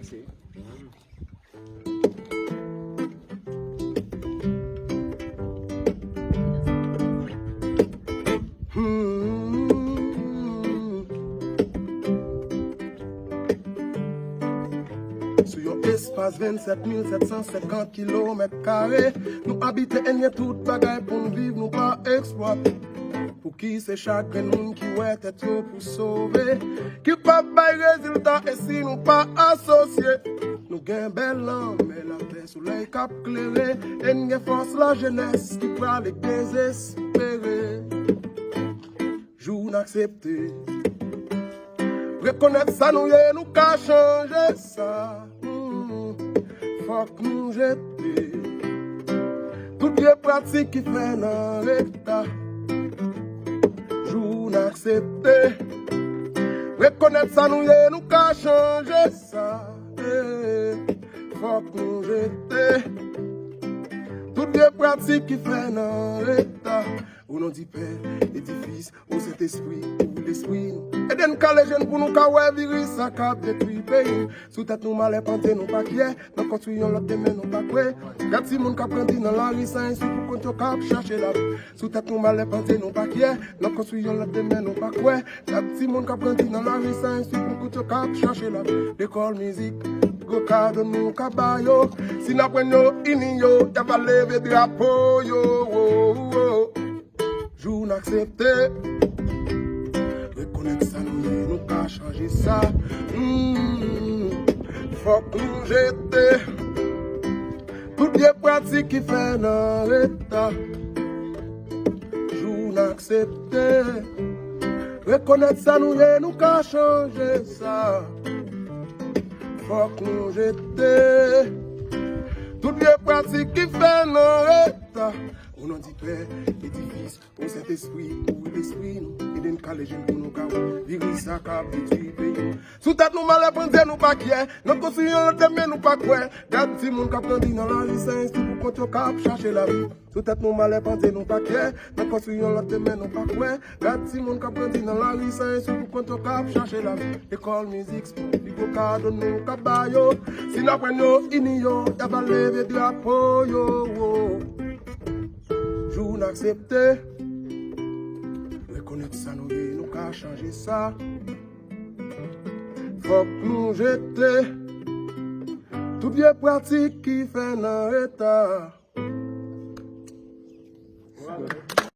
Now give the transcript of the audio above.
Merci. Sur un espace 27 750 km², nous habitons et tout bagaille pour nous vivre, nous pas exploiter. Pour qui c'est chaque monde qui ouais tête pour sauver, qui pas bail résultat et si nous pas associés. Nous gagnons belle langue, mais la paix soleil cap clairé, et nous force la jeunesse qui parle désespéré. Jour n'accepté. Reconnaître ça, nous qu'à changer ça. Faut que nous jeter toutes les pratiques qui fait dans l'état. Jour n'accepter. Reconnaître ça, nous qu'à changer ça. Faut que nous jeter toutes les pratiques qui fait dans l'état. Ou non dit père, édifice, ou cet esprit, ou l'esprit. Et d'un cas les jeunes pour nous qu'à virus, ça cap détruit pays. Sous tête nous mal épanté, nous pas qui est. Nous construisons l'autre demain, nous pas quoi. Quand si mon cap grandit dans la rue, ça ainsi pour qu'on te cap chercher la vie. Sous tête nous mal épanté, nous pas qui est. Nous construisons l'autre demain, nous pas quoi. Quand si mon cap grandit dans la rue, ça ainsi pour qu'on te cap chercher la vie. L'école musique. Go cadre nous cabayo, si n'a pas nous inyo, y'a pas lever drapeau yo. Jour n'accepté, reconnaître ça nous qu'à changer ça. Faut que nous jeter toutes les pratiques qui fait dans l'état. Jour n'accepté, reconnaître ça nous qu'à changer ça. Faut que nous jeter toutes les pratiques qui fait nos états. On en dit père, édifice, on cet esprit, pour l'esprit, nous, et d'un cas les jeunes pour nous carottes, virus, ça cap, détruit pays. Sous tête nous mal apprendre, nous pas qui est, nous construisons le thème, nous pas quoi. Garde si mon cap grandit dans la licence, pour qu'on te cap, chercher la vie. Sous tête nous mal apprendre, nous pas qui est, nous construisons le thème, nous pas quoi. Garde si mon cap grandit dans la licence, pour qu'on te cap, chercher la vie. École, musique, sport, il faut cadre nous cabayo. Si nous apprenons inyo, y'a pas lever drapeau yo. Jour n'accepter, reconnaître ça nous qu'à changer ça. Faut que nous jeter toutes les pratiques qui fait dans l'état.